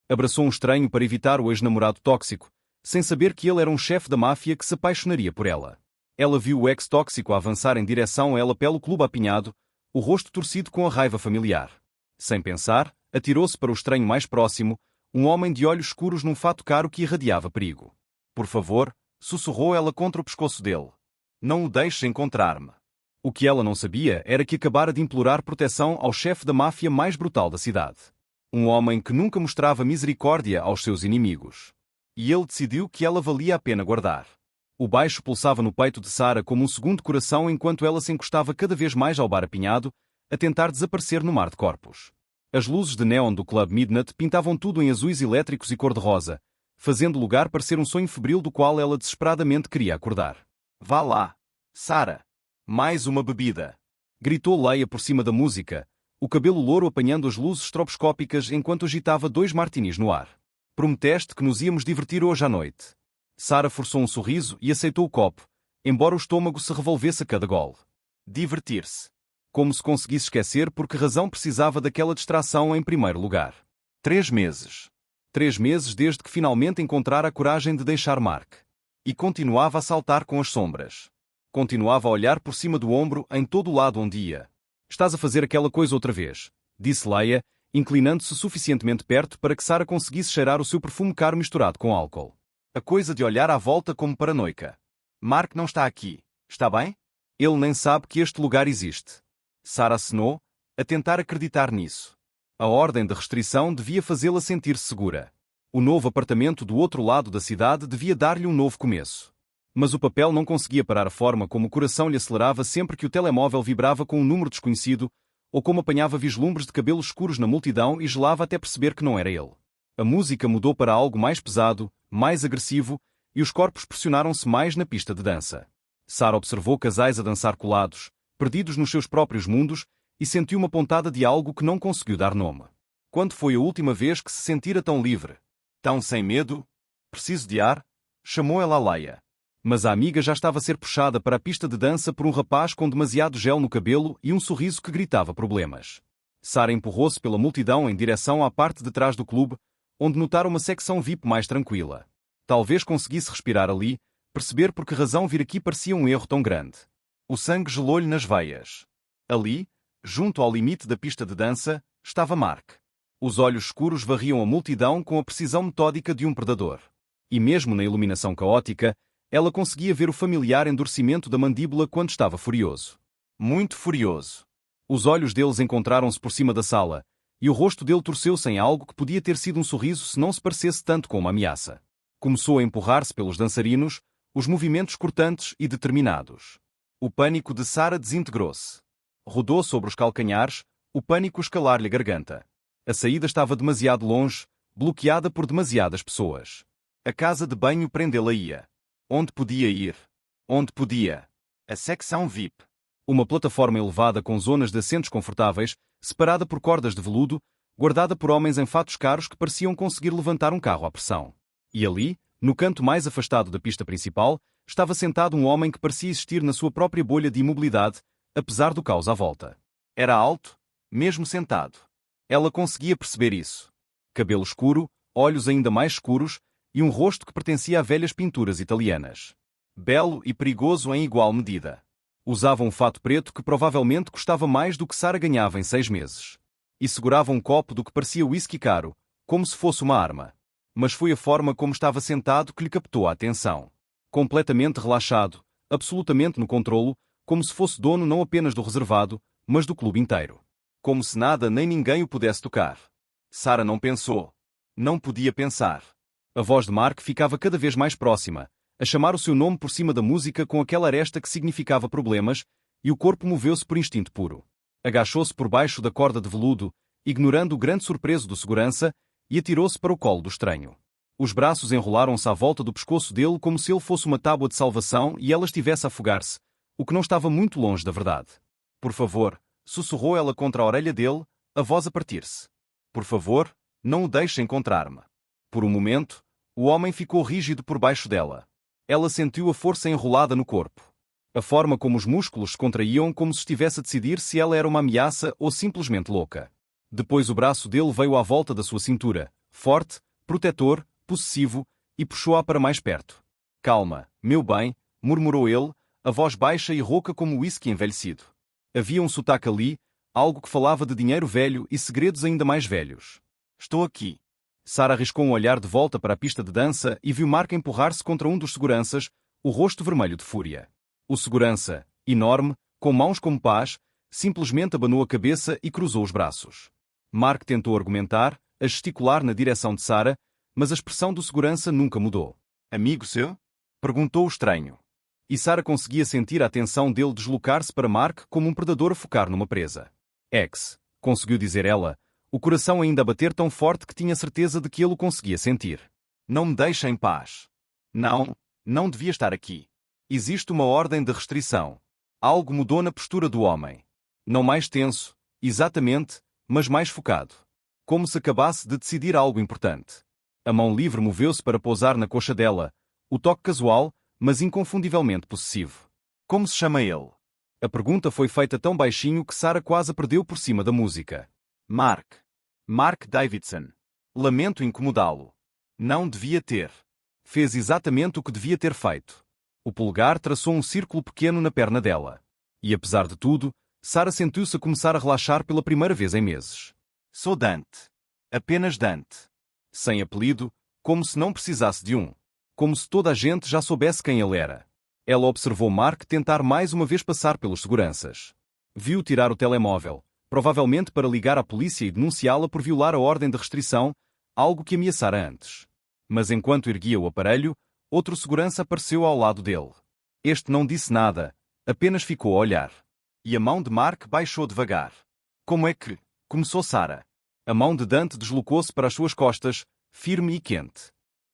Abraçou um estranho para evitar o ex-namorado tóxico, sem saber que ele era um chefe da máfia que se apaixonaria por ela. Ela viu o ex-tóxico a avançar em direção a ela pelo clube apinhado, o rosto torcido com a raiva familiar. Sem pensar, atirou-se para o estranho mais próximo, um homem de olhos escuros num fato caro que irradiava perigo. Por favor, sussurrou ela contra o pescoço dele. Não o deixe encontrar-me. O que ela não sabia era que acabara de implorar proteção ao chefe da máfia mais brutal da cidade. Um homem que nunca mostrava misericórdia aos seus inimigos. E ele decidiu que ela valia a pena guardar. O baixo pulsava no peito de Sarah como um segundo coração enquanto ela se encostava cada vez mais ao bar apinhado, a tentar desaparecer no mar de corpos. As luzes de neon do Club Midnight pintavam tudo em azuis elétricos e cor-de-rosa, fazendo o lugar parecer um sonho febril do qual ela desesperadamente queria acordar. Vá lá, Sarah. Mais uma bebida. Gritou Leia por cima da música, o cabelo louro apanhando as luzes estroboscópicas enquanto agitava 2 martinis no ar. Prometeste que nos íamos divertir hoje à noite. Sarah forçou um sorriso e aceitou o copo, embora o estômago se revolvesse a cada gole. Divertir-se. Como se conseguisse esquecer por que razão precisava daquela distração em primeiro lugar. 3 meses. 3 meses desde que finalmente encontrara a coragem de deixar Mark. E continuava a saltar com as sombras. Continuava a olhar por cima do ombro em todo o lado onde ia. Estás a fazer aquela coisa outra vez, disse Leia, inclinando-se suficientemente perto para que Sarah conseguisse cheirar o seu perfume caro misturado com álcool. A coisa de olhar à volta como paranoica. Mark não está aqui, está bem? Ele nem sabe que este lugar existe. Sarah acenou, a tentar acreditar nisso. A ordem de restrição devia fazê-la sentir-se segura. O novo apartamento do outro lado da cidade devia dar-lhe um novo começo. Mas o papel não conseguia parar a forma como o coração lhe acelerava sempre que o telemóvel vibrava com um número desconhecido, ou como apanhava vislumbres de cabelos escuros na multidão e gelava até perceber que não era ele. A música mudou para algo mais pesado, mais agressivo, e os corpos pressionaram-se mais na pista de dança. Sarah observou casais a dançar colados, perdidos nos seus próprios mundos, e sentiu uma pontada de algo que não conseguiu dar nome. Quando foi a última vez que se sentira tão livre? Tão sem medo? Preciso de ar? Chamou ela a Leia. Mas a amiga já estava a ser puxada para a pista de dança por um rapaz com demasiado gel no cabelo e um sorriso que gritava problemas. Sarah empurrou-se pela multidão em direção à parte de trás do clube, onde notara uma secção VIP mais tranquila. Talvez conseguisse respirar ali, perceber por que razão vir aqui parecia um erro tão grande. O sangue gelou-lhe nas veias. Ali, junto ao limite da pista de dança, estava Mark. Os olhos escuros varriam a multidão com a precisão metódica de um predador. E mesmo na iluminação caótica, ela conseguia ver o familiar endurecimento da mandíbula quando estava furioso. Muito furioso. Os olhos deles encontraram-se por cima da sala, e o rosto dele torceu-se em algo que podia ter sido um sorriso se não se parecesse tanto com uma ameaça. Começou a empurrar-se pelos dançarinos, os movimentos cortantes e determinados. O pânico de Sarah desintegrou-se. Rodou sobre os calcanhares, o pânico escalar-lhe a garganta. A saída estava demasiado longe, bloqueada por demasiadas pessoas. A casa de banho prendê-la ia. Onde podia ir? Onde podia? A secção VIP. Uma plataforma elevada com zonas de assentos confortáveis, separada por cordas de veludo, guardada por homens em fatos caros que pareciam conseguir levantar um carro à pressão. E ali, no canto mais afastado da pista principal, estava sentado um homem que parecia existir na sua própria bolha de imobilidade, apesar do caos à volta. Era alto, mesmo sentado. Ela conseguia perceber isso. Cabelo escuro, olhos ainda mais escuros, e um rosto que pertencia a velhas pinturas italianas. Belo e perigoso em igual medida. Usava um fato preto que provavelmente custava mais do que Sarah ganhava em 6 meses. E segurava um copo do que parecia whisky caro, como se fosse uma arma. Mas foi a forma como estava sentado que lhe captou a atenção. Completamente relaxado, absolutamente no controlo, como se fosse dono não apenas do reservado, mas do clube inteiro. Como se nada nem ninguém o pudesse tocar. Sarah não pensou. Não podia pensar. A voz de Mark ficava cada vez mais próxima, a chamar o seu nome por cima da música com aquela aresta que significava problemas, e o corpo moveu-se por instinto puro. Agachou-se por baixo da corda de veludo, ignorando o grande surpreso do segurança, e atirou-se para o colo do estranho. Os braços enrolaram-se à volta do pescoço dele como se ele fosse uma tábua de salvação e ela estivesse a afogar-se, o que não estava muito longe da verdade. Por favor, sussurrou ela contra a orelha dele, a voz a partir-se. Por favor, não o deixe encontrar-me. Por um momento, o homem ficou rígido por baixo dela. Ela sentiu a força enrolada no corpo. A forma como os músculos se contraíam como se estivesse a decidir se ela era uma ameaça ou simplesmente louca. Depois o braço dele veio à volta da sua cintura, forte, protetor, possessivo, e puxou-a para mais perto. Calma, meu bem, murmurou ele, a voz baixa e rouca como o uísque envelhecido. Havia um sotaque ali, algo que falava de dinheiro velho e segredos ainda mais velhos. Estou aqui. Sarah arriscou um olhar de volta para a pista de dança e viu Mark empurrar-se contra um dos seguranças, o rosto vermelho de fúria. O segurança, enorme, com mãos como pás, simplesmente abanou a cabeça e cruzou os braços. Mark tentou argumentar, a gesticular na direção de Sarah, mas a expressão do segurança nunca mudou. Amigo seu? Perguntou o estranho. E Sarah conseguia sentir a atenção dele deslocar-se para Mark como um predador a focar numa presa. Conseguiu dizer ela, o coração ainda a bater tão forte que tinha certeza de que ele o conseguia sentir. Não me deixa em paz. Não devia estar aqui. Existe uma ordem de restrição. Algo mudou na postura do homem. Não mais tenso, exatamente, mas mais focado. Como se acabasse de decidir algo importante. A mão livre moveu-se para pousar na coxa dela, o toque casual, mas inconfundivelmente possessivo. Como se chama ele? A pergunta foi feita tão baixinho que Sarah quase a perdeu por cima da música. Mark Davidson. Lamento incomodá-lo. Não devia ter. Fez exatamente o que devia ter feito. O polegar traçou um círculo pequeno na perna dela. E apesar de tudo, Sarah sentiu-se a começar a relaxar pela primeira vez em meses. Sou Dante. Apenas Dante. Sem apelido, como se não precisasse de um. Como se toda a gente já soubesse quem ele era. Ela observou Mark tentar mais uma vez passar pelos seguranças. Viu tirar o telemóvel, provavelmente para ligar à polícia e denunciá-la por violar a ordem de restrição, algo que ameaçara antes. Mas enquanto erguia o aparelho, outro segurança apareceu ao lado dele. Este não disse nada, apenas ficou a olhar. E a mão de Mark baixou devagar. Como é que? Começou Sarah. A mão de Dante deslocou-se para as suas costas, firme e quente.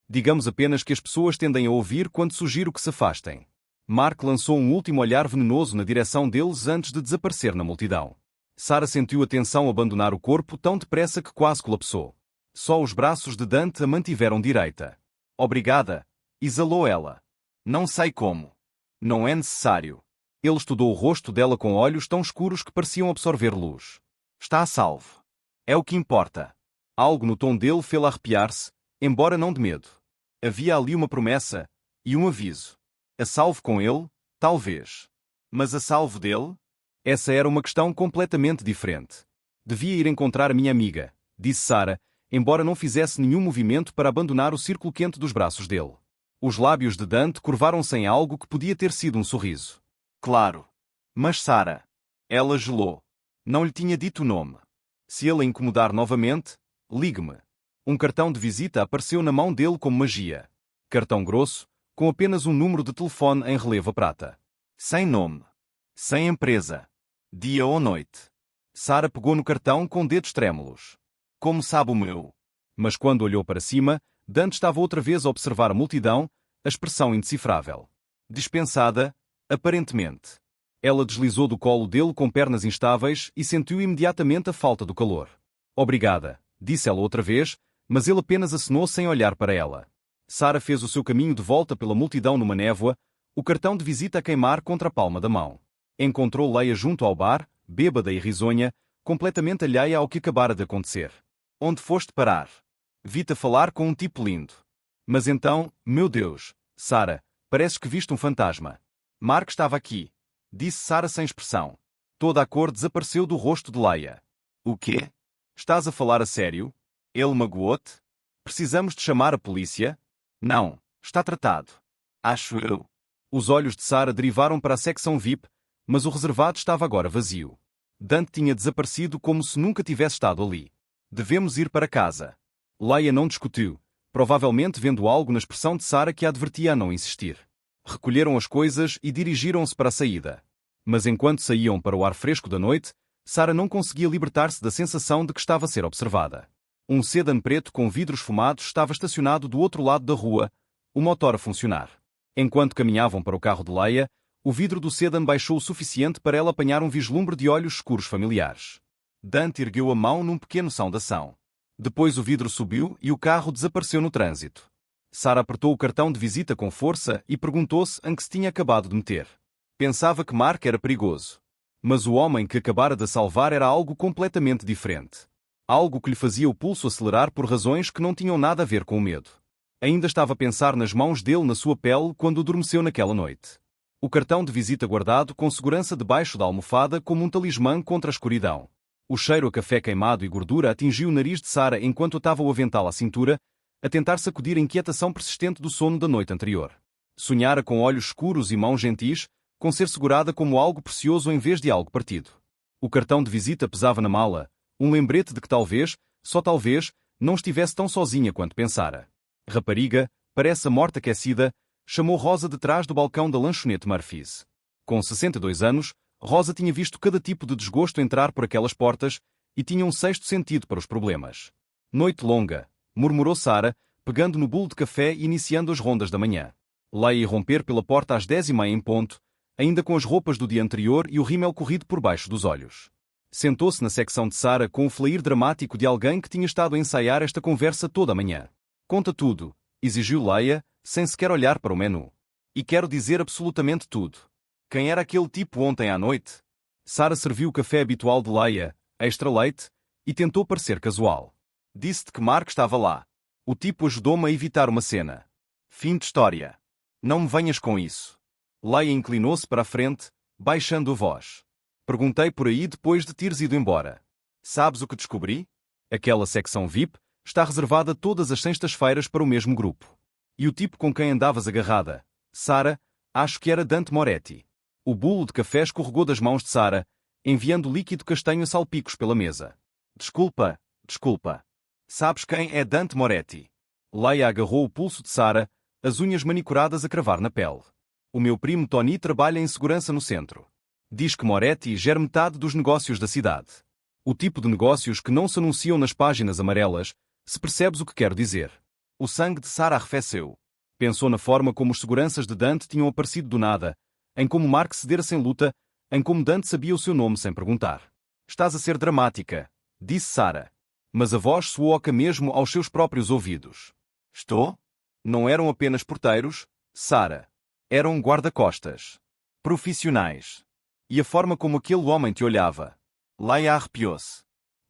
Digamos apenas que as pessoas tendem a ouvir quando sugiro que se afastem. Mark lançou um último olhar venenoso na direção deles antes de desaparecer na multidão. Sarah sentiu a tensão abandonar o corpo tão depressa que quase colapsou. Só os braços de Dante a mantiveram direita. Obrigada, exalou ela. Não sei como. Não é necessário. Ele estudou o rosto dela com olhos tão escuros que pareciam absorver luz. Está a salvo. É o que importa. Algo no tom dele fê-la arrepiar-se, embora não de medo. Havia ali uma promessa e um aviso. A salvo com ele, talvez. Mas a salvo dele? Essa era uma questão completamente diferente. Devia ir encontrar a minha amiga, disse Sarah, embora não fizesse nenhum movimento para abandonar o círculo quente dos braços dele. Os lábios de Dante curvaram-se em algo que podia ter sido um sorriso. Claro. Mas Sarah. Ela gelou. Não lhe tinha dito o nome. Se ele a incomodar novamente, ligue-me. Um cartão de visita apareceu na mão dele como magia. Cartão grosso, com apenas um número de telefone em relevo a prata. Sem nome. Sem empresa. Dia ou noite. Sarah pegou no cartão com dedos trêmulos. Como sabe o meu? Mas quando olhou para cima, Dante estava outra vez a observar a multidão, a expressão indecifrável. Dispensada, aparentemente. Ela deslizou do colo dele com pernas instáveis e sentiu imediatamente a falta do calor. Obrigada, disse ela outra vez, mas ele apenas acenou sem olhar para ela. Sarah fez o seu caminho de volta pela multidão numa névoa, o cartão de visita a queimar contra a palma da mão. Encontrou Leia junto ao bar, bêbada e risonha, completamente alheia ao que acabara de acontecer. Onde foste parar? Vi-te a falar com um tipo lindo. Mas então, meu Deus, Sarah, pareces que viste um fantasma. Mark estava aqui, disse Sarah sem expressão. Toda a cor desapareceu do rosto de Leia. O quê? Estás a falar a sério? Ele magoou-te? Precisamos de chamar a polícia? Não, está tratado. Acho eu. Os olhos de Sarah derivaram para a secção VIP, mas o reservado estava agora vazio. Dante tinha desaparecido como se nunca tivesse estado ali. Devemos ir para casa. Leia não discutiu, provavelmente vendo algo na expressão de Sarah que a advertia a não insistir. Recolheram as coisas e dirigiram-se para a saída. Mas enquanto saíam para o ar fresco da noite, Sarah não conseguia libertar-se da sensação de que estava a ser observada. Um sedan preto com vidros fumados estava estacionado do outro lado da rua, o motor a funcionar. Enquanto caminhavam para o carro de Leia, o vidro do sedan baixou o suficiente para ela apanhar um vislumbre de olhos escuros familiares. Dante ergueu a mão num pequeno saudação. Depois o vidro subiu e o carro desapareceu no trânsito. Sarah apertou o cartão de visita com força e perguntou-se em que se tinha acabado de meter. Pensava que Mark era perigoso. Mas o homem que acabara de salvar era algo completamente diferente. Algo que lhe fazia o pulso acelerar por razões que não tinham nada a ver com o medo. Ainda estava a pensar nas mãos dele na sua pele quando adormeceu naquela noite. O cartão de visita guardado com segurança debaixo da almofada como um talismã contra a escuridão. O cheiro a café queimado e gordura atingiu o nariz de Sarah enquanto atava o avental à cintura, a tentar sacudir a inquietação persistente do sono da noite anterior. Sonhara com olhos escuros e mãos gentis, com ser segurada como algo precioso em vez de algo partido. O cartão de visita pesava na mala, um lembrete de que talvez, só talvez, não estivesse tão sozinha quanto pensara. Rapariga, parece a morte aquecida, chamou Rosa de trás do balcão da lanchonete Murphy's. Com 62 anos, Rosa tinha visto cada tipo de desgosto entrar por aquelas portas e tinha um sexto sentido para os problemas. Noite longa, murmurou Sarah, pegando no bolo de café e iniciando as rondas da manhã. Lá ia romper pela porta às 10h30 em ponto, ainda com as roupas do dia anterior e o rímel corrido por baixo dos olhos. Sentou-se na secção de Sarah com o flair dramático de alguém que tinha estado a ensaiar esta conversa toda a manhã. Conta tudo, exigiu Leia, sem sequer olhar para o menu. E quero dizer absolutamente tudo. Quem era aquele tipo ontem à noite? Sarah serviu o café habitual de Leia, extra leite, e tentou parecer casual. Disse-te que Mark estava lá. O tipo ajudou-me a evitar uma cena. Fim de história. Não me venhas com isso. Leia inclinou-se para a frente, baixando a voz. Perguntei por aí depois de teres ido embora. Sabes o que descobri? Aquela secção VIP está reservada todas as sextas-feiras para o mesmo grupo. E o tipo com quem andavas agarrada, Sarah, acho que era Dante Moretti. O bolo de café escorregou das mãos de Sarah, enviando líquido castanho a salpicos pela mesa. Desculpa. Sabes quem é Dante Moretti? Leia agarrou o pulso de Sarah, as unhas manicuradas a cravar na pele. O meu primo Tony trabalha em segurança no centro. Diz que Moretti gera metade dos negócios da cidade. O tipo de negócios que não se anunciam nas páginas amarelas, se percebes o que quero dizer. O sangue de Sarah arrefeceu. Pensou na forma como os seguranças de Dante tinham aparecido do nada, em como Mark cedera sem luta, em como Dante sabia o seu nome sem perguntar. Estás a ser dramática, disse Sarah. Mas a voz soou oca mesmo aos seus próprios ouvidos. Estou? Não eram apenas porteiros, Sarah. Eram guarda-costas. Profissionais. E a forma como aquele homem te olhava. Leia arrepiou-se.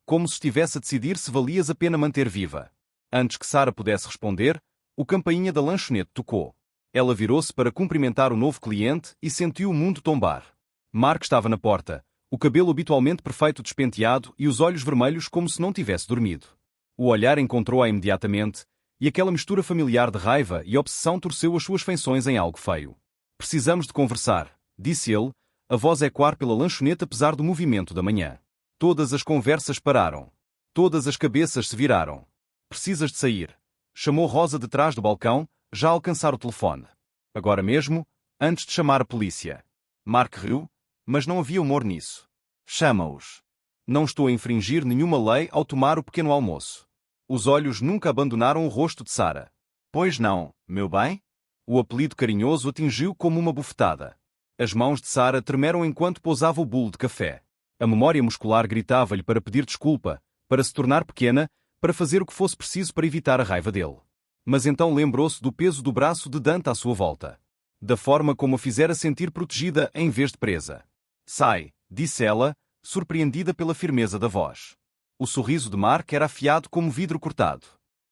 Como se estivesse a decidir se valias a pena manter viva. Antes que Sarah pudesse responder, o campainha da lanchonete tocou. Ela virou-se para cumprimentar o novo cliente e sentiu o mundo tombar. Mark estava na porta, o cabelo habitualmente perfeito despenteado e os olhos vermelhos como se não tivesse dormido. O olhar encontrou-a imediatamente, e aquela mistura familiar de raiva e obsessão torceu as suas feições em algo feio. Precisamos de conversar, disse ele, a voz ecoar pela lanchonete apesar do movimento da manhã. Todas as conversas pararam. Todas as cabeças se viraram. Precisas de sair. Chamou Rosa de trás do balcão, já a alcançar o telefone. Agora mesmo, antes de chamar a polícia. Mark riu, mas não havia humor nisso. Chama-os. Não estou a infringir nenhuma lei ao tomar o pequeno almoço. Os olhos nunca abandonaram o rosto de Sarah. Pois não, meu bem? O apelido carinhoso atingiu como uma bufetada. As mãos de Sarah tremeram enquanto pousava o bolo de café. A memória muscular gritava-lhe para pedir desculpa, para se tornar pequena, para fazer o que fosse preciso para evitar a raiva dele. Mas então lembrou-se do peso do braço de Dante à sua volta. Da forma como a fizera sentir protegida em vez de presa. Sai, disse ela, surpreendida pela firmeza da voz. O sorriso de Mark era afiado como vidro cortado.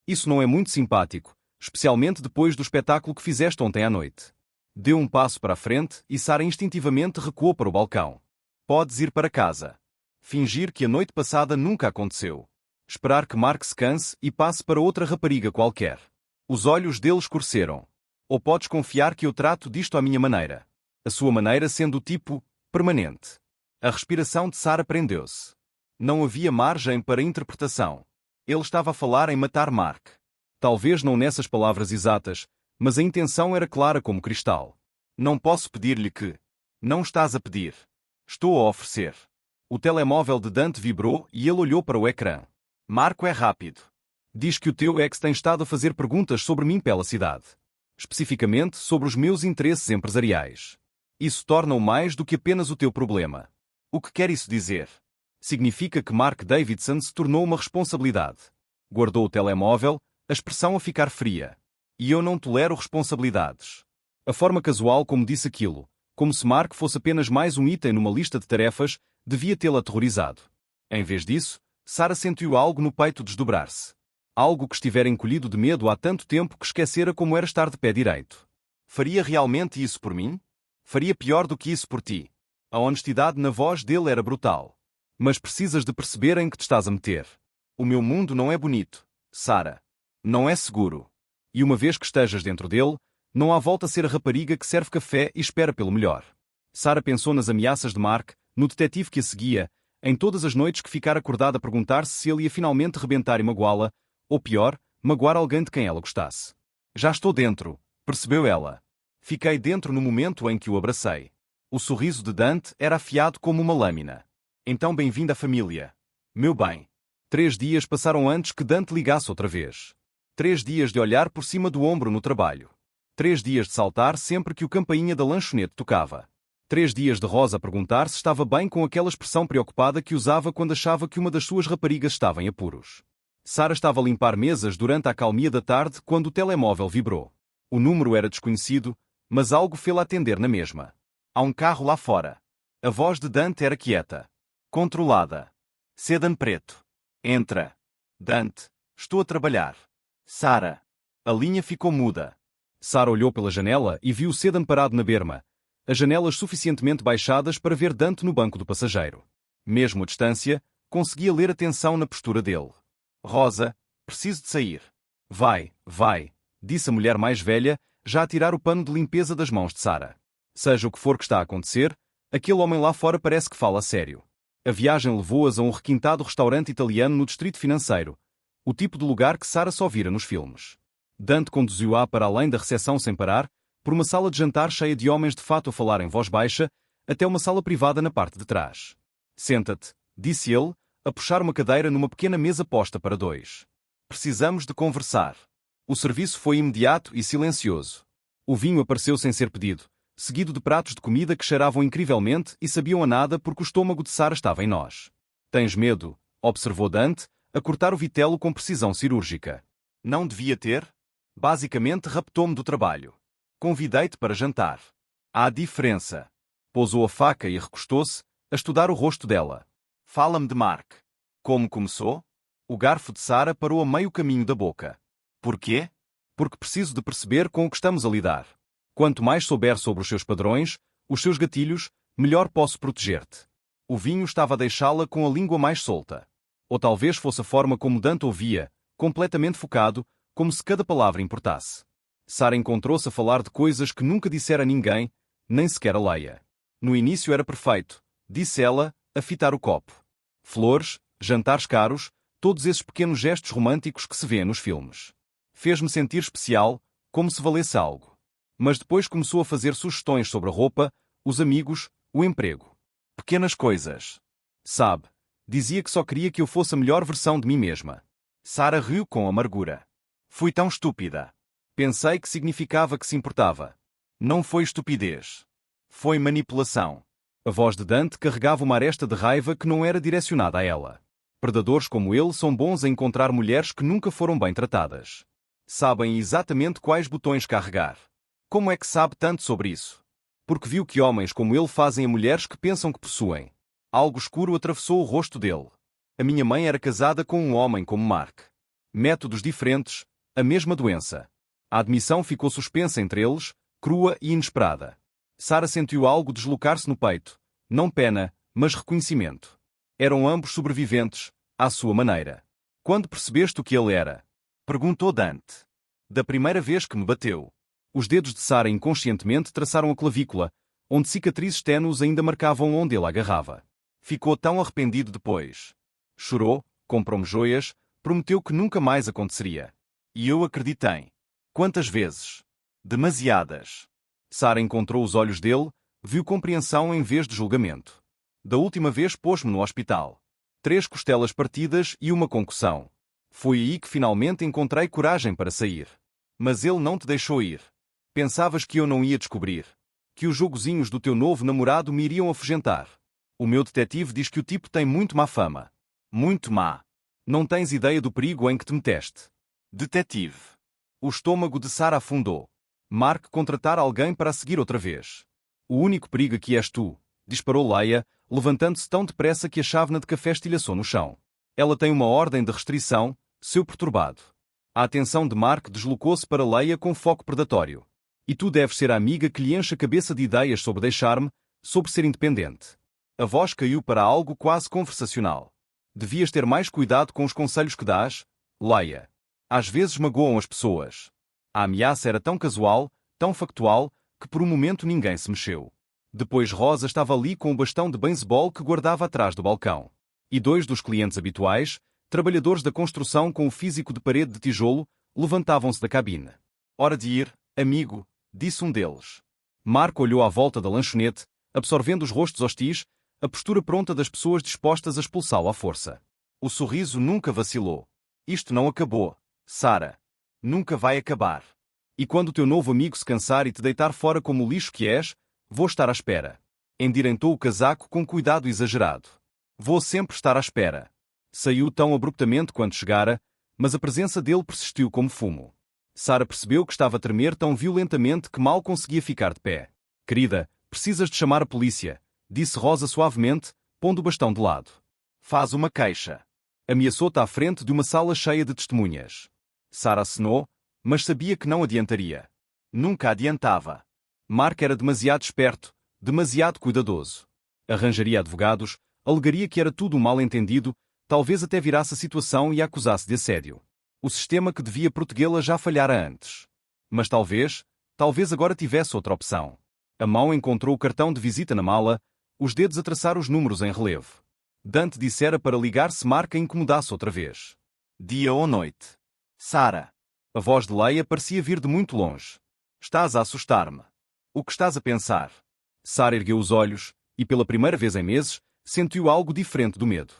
Isso não é muito simpático, especialmente depois do espetáculo que fizeste ontem à noite. Deu um passo para a frente e Sarah instintivamente recuou para o balcão. Podes ir para casa. Fingir que a noite passada nunca aconteceu. Esperar que Mark se canse e passe para outra rapariga qualquer. Os olhos dele escureceram. Ou podes confiar que eu trato disto à minha maneira. A sua maneira sendo o tipo, permanente. A respiração de Sarah prendeu-se. Não havia margem para interpretação. Ele estava a falar em matar Mark. Talvez não nessas palavras exatas, mas a intenção era clara como cristal. Não posso pedir-lhe que... Não estás a pedir. Estou a oferecer. O telemóvel de Dante vibrou e ele olhou para o ecrã. Marco é rápido. Diz que o teu ex tem estado a fazer perguntas sobre mim pela cidade. Especificamente sobre os meus interesses empresariais. Isso torna-o mais do que apenas o teu problema. O que quer isso dizer? Significa que Mark Davidson se tornou uma responsabilidade. Guardou o telemóvel, a expressão a ficar fria. E eu não tolero responsabilidades. A forma casual como disse aquilo, como se Mark fosse apenas mais um item numa lista de tarefas, devia tê-la aterrorizado. Em vez disso, Sarah sentiu algo no peito desdobrar-se. Algo que estivera encolhido de medo há tanto tempo que esquecera como era estar de pé direito. Faria realmente isso por mim? Faria pior do que isso por ti. A honestidade na voz dele era brutal. Mas precisas de perceber em que te estás a meter. O meu mundo não é bonito, Sarah. Não é seguro. E uma vez que estejas dentro dele, não há volta a ser a rapariga que serve café e espera pelo melhor. Sarah pensou nas ameaças de Mark, no detetive que a seguia, em todas as noites que ficara acordada a perguntar-se se ele ia finalmente rebentar e magoá-la, ou pior, magoar alguém de quem ela gostasse. Já estou dentro, percebeu ela. Fiquei dentro no momento em que o abracei. O sorriso de Dante era afiado como uma lâmina. Então bem-vindo à família. Meu bem. 3 dias passaram antes que Dante ligasse outra vez. 3 dias de olhar por cima do ombro no trabalho. 3 dias de saltar sempre que o campainha da lanchonete tocava. 3 dias de Rosa a perguntar se estava bem com aquela expressão preocupada que usava quando achava que uma das suas raparigas estava em apuros. Sarah estava a limpar mesas durante a acalmia da tarde quando o telemóvel vibrou. O número era desconhecido, mas algo fê-la atender na mesma. Há um carro lá fora. A voz de Dante era quieta. Controlada. Sedan preto. Entra. Dante, estou a trabalhar. Sarah. A linha ficou muda. Sarah olhou pela janela e viu o Sedan parado na berma, as janelas suficientemente baixadas para ver Dante no banco do passageiro. Mesmo à distância, conseguia ler a tensão na postura dele. Rosa, preciso de sair. Vai, disse a mulher mais velha, já a tirar o pano de limpeza das mãos de Sarah. Seja o que for que está a acontecer, aquele homem lá fora parece que fala a sério. A viagem levou-as a um requintado restaurante italiano no distrito financeiro, o tipo de lugar que Sarah só vira nos filmes. Dante conduziu-a para além da recepção sem parar, por uma sala de jantar cheia de homens de fato a falar em voz baixa, até uma sala privada na parte de trás. Senta-te, disse ele, a puxar uma cadeira numa pequena mesa posta para 2. Precisamos de conversar. O serviço foi imediato e silencioso. O vinho apareceu sem ser pedido, seguido de pratos de comida que cheiravam incrivelmente e sabiam a nada porque o estômago de Sarah estava em nós. Tens medo, observou Dante, a cortar o vitelo com precisão cirúrgica. Não devia ter? Basicamente raptou-me do trabalho. Convidei-te para jantar. Há diferença. Pousou a faca e recostou-se, a estudar o rosto dela. Fala-me de Mark. Como começou? O garfo de Sarah parou a meio caminho da boca. Porquê? Porque preciso de perceber com o que estamos a lidar. Quanto mais souber sobre os seus padrões, os seus gatilhos, melhor posso proteger-te. O vinho estava a deixá-la com a língua mais solta. Ou talvez fosse a forma como Dante ouvia, completamente focado, como se cada palavra importasse. Sarah encontrou-se a falar de coisas que nunca dissera a ninguém, nem sequer a Leia. No início era perfeito, disse ela, a fitar o copo. Flores, jantares caros, todos esses pequenos gestos românticos que se vêem nos filmes. Fez-me sentir especial, como se valesse algo. Mas depois começou a fazer sugestões sobre a roupa, os amigos, o emprego. Pequenas coisas. Sabe, dizia que só queria que eu fosse a melhor versão de mim mesma. Sarah riu com amargura. Fui tão estúpida. Pensei que significava que se importava. Não foi estupidez. Foi manipulação. A voz de Dante carregava uma aresta de raiva que não era direcionada a ela. Predadores como ele são bons a encontrar mulheres que nunca foram bem tratadas. Sabem exatamente quais botões carregar. Como é que sabe tanto sobre isso? Porque viu que homens como ele fazem a mulheres que pensam que possuem. Algo escuro atravessou o rosto dele. A minha mãe era casada com um homem como Mark. Métodos diferentes, a mesma doença. A admissão ficou suspensa entre eles, crua e inesperada. Sarah sentiu algo deslocar-se no peito. Não pena, mas reconhecimento. Eram ambos sobreviventes, à sua maneira. Quando percebeste o que ele era? Perguntou Dante. Da primeira vez que me bateu. Os dedos de Sarah inconscientemente traçaram a clavícula, onde cicatrizes ténues ainda marcavam onde ele agarrava. Ficou tão arrependido depois. Chorou, comprou-me joias, prometeu que nunca mais aconteceria. E eu acreditei. Quantas vezes? Demasiadas. Sarah encontrou os olhos dele, viu compreensão em vez de julgamento. Da última vez pôs-me no hospital. 3 costelas partidas e uma concussão. Foi aí que finalmente encontrei coragem para sair. Mas ele não te deixou ir. Pensavas que eu não ia descobrir. Que os jogozinhos do teu novo namorado me iriam afugentar. O meu detetive diz que o tipo tem muito má fama. Muito má. Não tens ideia do perigo em que te meteste. Detetive. O estômago de Sarah afundou. Mark contratar alguém para a seguir outra vez. O único perigo aqui és tu, disparou Leia, levantando-se tão depressa que a chávena de café estilhaçou no chão. Ela tem uma ordem de restrição, seu perturbado. A atenção de Mark deslocou-se para Leia com foco predatório. E tu deves ser a amiga que lhe enche a cabeça de ideias sobre deixar-me, sobre ser independente. A voz caiu para algo quase conversacional. Devias ter mais cuidado com os conselhos que dás, Leia. Às vezes magoam as pessoas. A ameaça era tão casual, tão factual, que por um momento ninguém se mexeu. Depois Rosa estava ali com o bastão de beisebol que guardava atrás do balcão. E dois dos clientes habituais, trabalhadores da construção com o físico de parede de tijolo, levantavam-se da cabine. Hora de ir, amigo, disse um deles. Mark olhou à volta da lanchonete, absorvendo os rostos hostis, a postura pronta das pessoas dispostas a expulsá-lo à força. O sorriso nunca vacilou. Isto não acabou, Sarah. Nunca vai acabar. E quando o teu novo amigo se cansar e te deitar fora como o lixo que és, vou estar à espera. Endireitou o casaco com cuidado exagerado. Vou sempre estar à espera. Saiu tão abruptamente quando chegara, mas a presença dele persistiu como fumo. Sarah percebeu que estava a tremer tão violentamente que mal conseguia ficar de pé. Querida, precisas de chamar a polícia, disse Rosa suavemente, pondo o bastão de lado. Faz uma queixa. Ameaçou-te à frente de uma sala cheia de testemunhas. Sarah acenou, mas sabia que não adiantaria. Nunca adiantava. Mark era demasiado esperto, demasiado cuidadoso. Arranjaria advogados, alegaria que era tudo um mal-entendido, talvez até virasse a situação e a acusasse de assédio. O sistema que devia protegê-la já falhara antes. Mas talvez agora tivesse outra opção. A mão encontrou o cartão de visita na mala, os dedos a traçar os números em relevo. Dante dissera para ligar se Mark a incomodasse outra vez. Dia ou noite. Sarah. A voz de Leia parecia vir de muito longe. Estás a assustar-me. O que estás a pensar? Sarah ergueu os olhos, e pela primeira vez em meses, sentiu algo diferente do medo.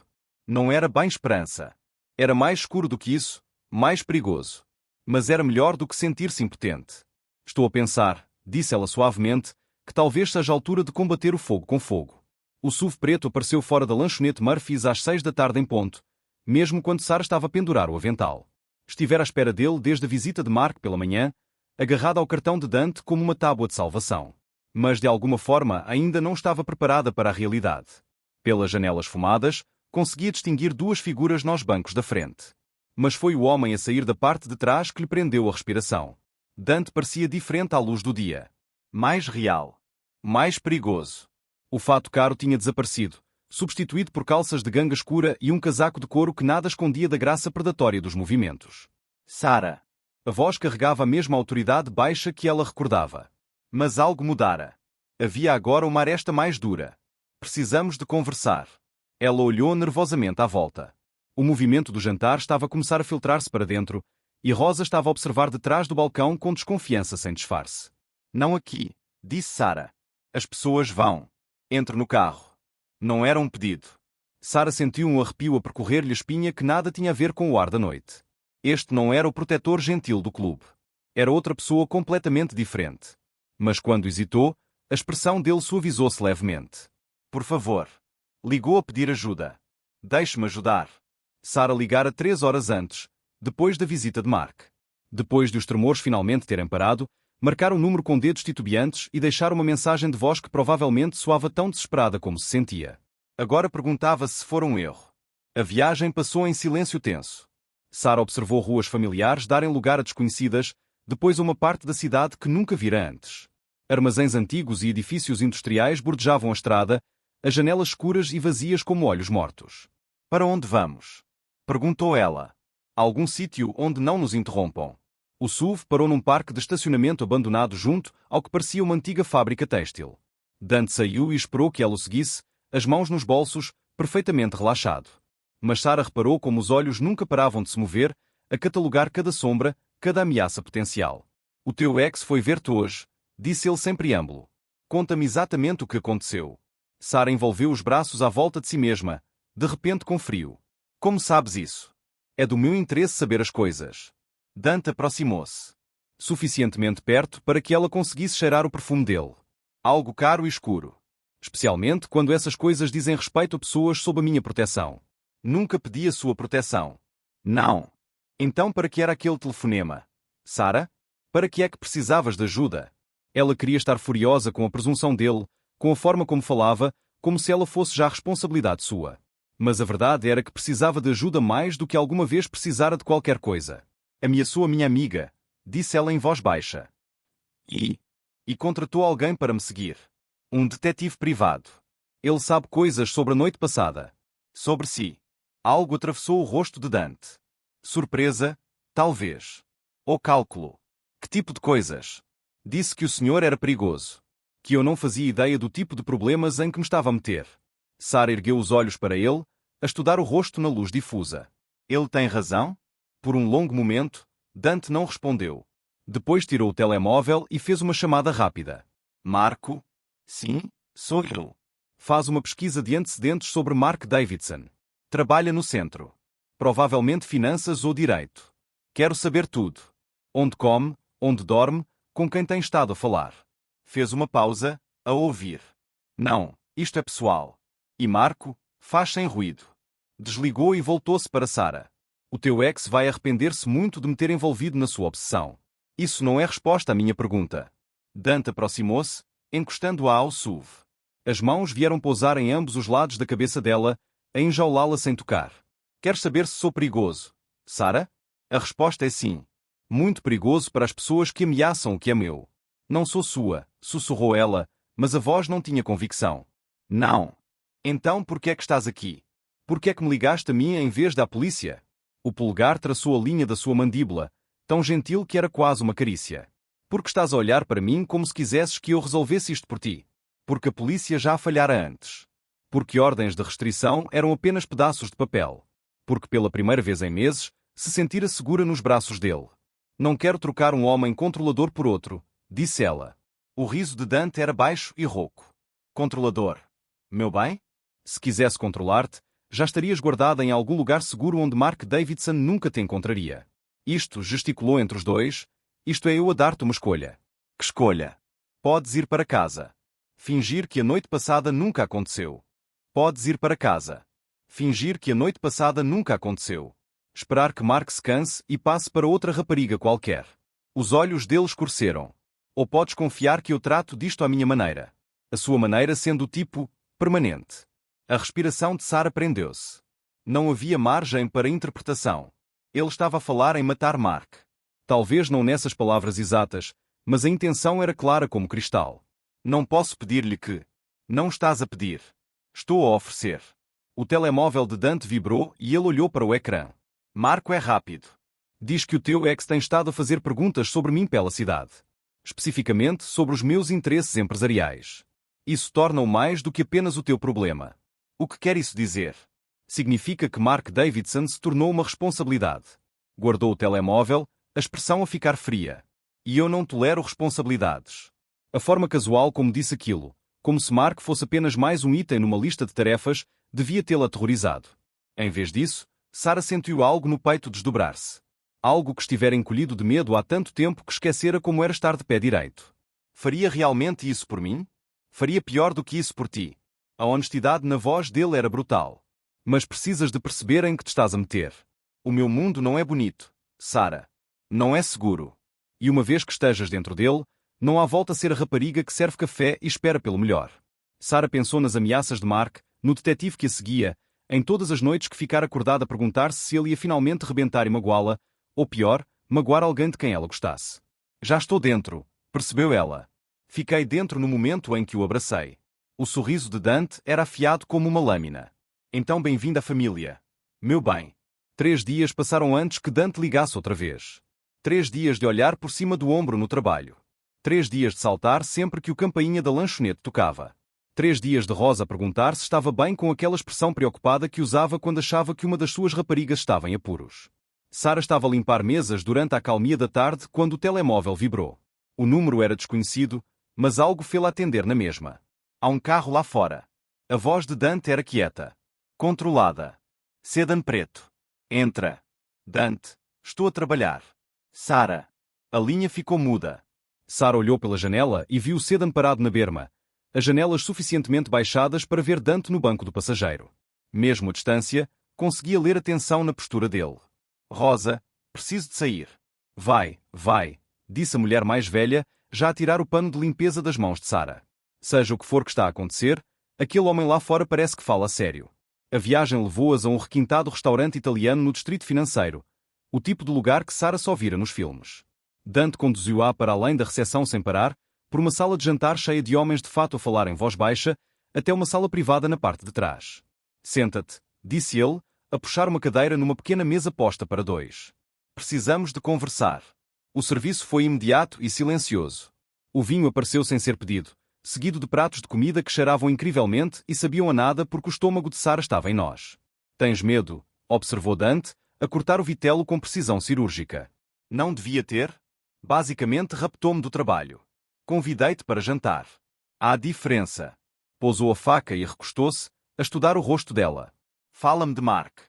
Não era bem esperança. Era mais escuro do que isso, mais perigoso. Mas era melhor do que sentir-se impotente. Estou a pensar, disse ela suavemente, que talvez seja a altura de combater o fogo com fogo. O SUV preto apareceu fora da lanchonete Murphy's às 6 da tarde em ponto, mesmo quando Sarah estava a pendurar o avental. Estivera à espera dele desde a visita de Mark pela manhã, agarrada ao cartão de Dante como uma tábua de salvação. Mas de alguma forma ainda não estava preparada para a realidade. Pelas janelas fumadas, conseguia distinguir duas figuras nos bancos da frente. Mas foi o homem a sair da parte de trás que lhe prendeu a respiração. Dante parecia diferente à luz do dia. Mais real. Mais perigoso. O fato caro tinha desaparecido, substituído por calças de ganga escura e um casaco de couro que nada escondia da graça predatória dos movimentos. Sarah. A voz carregava a mesma autoridade baixa que ela recordava. Mas algo mudara. Havia agora uma aresta mais dura. Precisamos de conversar. Ela olhou nervosamente à volta. O movimento do jantar estava a começar a filtrar-se para dentro, e Rosa estava a observar detrás do balcão com desconfiança sem disfarce. Não aqui, disse Sarah. As pessoas vão. Entre no carro. Não era um pedido. Sarah sentiu um arrepio a percorrer-lhe a espinha que nada tinha a ver com o ar da noite. Este não era o protetor gentil do clube. Era outra pessoa completamente diferente. Mas quando hesitou, a expressão dele suavizou-se levemente. Por favor. Ligou a pedir ajuda. Deixe-me ajudar. Sarah ligara 3 horas antes, depois da visita de Mark. Depois de os tremores finalmente terem parado, marcar o número com dedos titubeantes e deixar uma mensagem de voz que provavelmente soava tão desesperada como se sentia. Agora perguntava-se se fora um erro. A viagem passou em silêncio tenso. Sarah observou ruas familiares darem lugar a desconhecidas, depois a uma parte da cidade que nunca vira antes. Armazéns antigos e edifícios industriais bordejavam a estrada, as janelas escuras e vazias como olhos mortos. Para onde vamos? Perguntou ela. Algum sítio onde não nos interrompam. O SUV parou num parque de estacionamento abandonado junto ao que parecia uma antiga fábrica têxtil. Dante saiu e esperou que ela o seguisse, as mãos nos bolsos, perfeitamente relaxado. Mas Sarah reparou como os olhos nunca paravam de se mover, a catalogar cada sombra, cada ameaça potencial. O teu ex foi ver-te hoje, disse ele sem preâmbulo. Conta-me exatamente o que aconteceu. Sarah envolveu os braços à volta de si mesma, de repente com frio. Como sabes isso? É do meu interesse saber as coisas. Dante aproximou-se. Suficientemente perto para que ela conseguisse cheirar o perfume dele. Algo caro e escuro. Especialmente quando essas coisas dizem respeito a pessoas sob a minha proteção. Nunca pedi a sua proteção. Não. Então para que era aquele telefonema? Sarah? Para que é que precisavas de ajuda? Ela queria estar furiosa com a presunção dele, com a forma como falava, como se ela fosse já responsabilidade sua. Mas a verdade era que precisava de ajuda mais do que alguma vez precisara de qualquer coisa. Ameaçou a minha amiga, disse ela em voz baixa. E contratou alguém para me seguir. Um detetive privado. Ele sabe coisas sobre a noite passada. Sobre si. Algo atravessou o rosto de Dante. Surpresa, talvez. Ou cálculo. Que tipo de coisas? Disse que o senhor era perigoso. Que eu não fazia ideia do tipo de problemas em que me estava a meter. Sarah ergueu os olhos para ele, a estudar o rosto na luz difusa. Ele tem razão? Por um longo momento, Dante não respondeu. Depois tirou o telemóvel e fez uma chamada rápida. Marco? Sim, sou eu. Faz uma pesquisa de antecedentes sobre Mark Davidson. Trabalha no centro. Provavelmente finanças ou direito. Quero saber tudo. Onde come, onde dorme, com quem tem estado a falar. Fez uma pausa, a ouvir. Não, isto é pessoal. E Marco, faz sem ruído. Desligou e voltou-se para Sarah. O teu ex vai arrepender-se muito de me ter envolvido na sua obsessão. Isso não é resposta à minha pergunta. Dante aproximou-se, encostando-a ao SUV. As mãos vieram pousar em ambos os lados da cabeça dela, a enjaulá-la sem tocar. Queres saber se sou perigoso, Sarah? A resposta é sim. Muito perigoso para as pessoas que ameaçam o que é meu. Não sou sua, sussurrou ela, mas a voz não tinha convicção. Não. Então por que é que estás aqui? Por que é que me ligaste a mim em vez da polícia? O polegar traçou a linha da sua mandíbula, tão gentil que era quase uma carícia. Porque estás a olhar para mim como se quisesses que eu resolvesse isto por ti. Porque a polícia já falhara antes. Porque ordens de restrição eram apenas pedaços de papel. Porque pela primeira vez em meses, se sentira segura nos braços dele. Não quero trocar um homem controlador por outro, disse ela. O riso de Dante era baixo e rouco. Controlador. Meu bem? Se quisesse controlar-te, já estarias guardada em algum lugar seguro onde Mark Davidson nunca te encontraria. Isto gesticulou entre os dois. Isto é eu a dar-te uma escolha. Que escolha? Podes ir para casa. Fingir que a noite passada nunca aconteceu. Podes ir para casa. Fingir que a noite passada nunca aconteceu. Esperar que Mark se canse e passe para outra rapariga qualquer. Os olhos dele escureceram. Ou podes confiar que eu trato disto à minha maneira. A sua maneira sendo o tipo permanente. A respiração de Sarah prendeu-se. Não havia margem para interpretação. Ele estava a falar em matar Mark. Talvez não nessas palavras exatas, mas a intenção era clara como cristal. Não posso pedir-lhe que. Não estás a pedir. Estou a oferecer. O telemóvel de Dante vibrou e ele olhou para o ecrã. Marco é rápido. Diz que o teu ex tem estado a fazer perguntas sobre mim pela cidade. Especificamente sobre os meus interesses empresariais. Isso torna-o mais do que apenas o teu problema. O que quer isso dizer? Significa que Mark Davidson se tornou uma responsabilidade. Guardou o telemóvel, a expressão a ficar fria. E eu não tolero responsabilidades. A forma casual como disse aquilo, como se Mark fosse apenas mais um item numa lista de tarefas, devia tê-lo aterrorizado. Em vez disso, Sarah sentiu algo no peito desdobrar-se. Algo que estivera encolhido de medo há tanto tempo que esquecera como era estar de pé direito. Faria realmente isso por mim? Faria pior do que isso por ti. A honestidade na voz dele era brutal. Mas precisas de perceber em que te estás a meter. O meu mundo não é bonito, Sarah. Não é seguro. E uma vez que estejas dentro dele, não há volta a ser a rapariga que serve café e espera pelo melhor. Sarah pensou nas ameaças de Mark, no detetive que a seguia, em todas as noites que ficara acordada a perguntar-se se ele ia finalmente rebentar e magoá-la, ou pior, magoar alguém de quem ela gostasse. Já estou dentro, percebeu ela. Fiquei dentro no momento em que o abracei. O sorriso de Dante era afiado como uma lâmina. Então bem-vindo à família. Meu bem. 3 dias passaram antes que Dante ligasse outra vez. 3 dias de olhar por cima do ombro no trabalho. 3 dias de saltar sempre que o campainha da lanchonete tocava. 3 dias de Rosa a perguntar se estava bem com aquela expressão preocupada que usava quando achava que uma das suas raparigas estava em apuros. Sarah estava a limpar mesas durante a acalmia da tarde quando o telemóvel vibrou. O número era desconhecido, mas algo fê-la atender na mesma. Há um carro lá fora. A voz de Dante era quieta. Controlada. Sedan preto. Entra. Dante. Estou a trabalhar. Sarah. A linha ficou muda. Sarah olhou pela janela e viu o Sedan parado na berma, as janelas suficientemente baixadas para ver Dante no banco do passageiro. Mesmo à distância, conseguia ler a tensão na postura dele. Rosa, preciso de sair. Vai, disse a mulher mais velha, já a tirar o pano de limpeza das mãos de Sarah. Seja o que for que está a acontecer, aquele homem lá fora parece que fala a sério. A viagem levou-as a um requintado restaurante italiano no distrito financeiro, o tipo de lugar que Sarah só vira nos filmes. Dante conduziu-a para além da recepção sem parar, por uma sala de jantar cheia de homens de fato a falar em voz baixa, até uma sala privada na parte de trás. Senta-te, disse ele, a puxar uma cadeira numa pequena mesa posta para dois. Precisamos de conversar. O serviço foi imediato e silencioso. O vinho apareceu sem ser pedido, seguido de pratos de comida que cheiravam incrivelmente e sabiam a nada porque o estômago de Sarah estava em nós. Tens medo? Observou Dante, a cortar o vitelo com precisão cirúrgica. Não devia ter? Basicamente raptou-me do trabalho. Convidei-te para jantar. Há diferença. Pousou a faca e recostou-se, a estudar o rosto dela. Fala-me de Mark.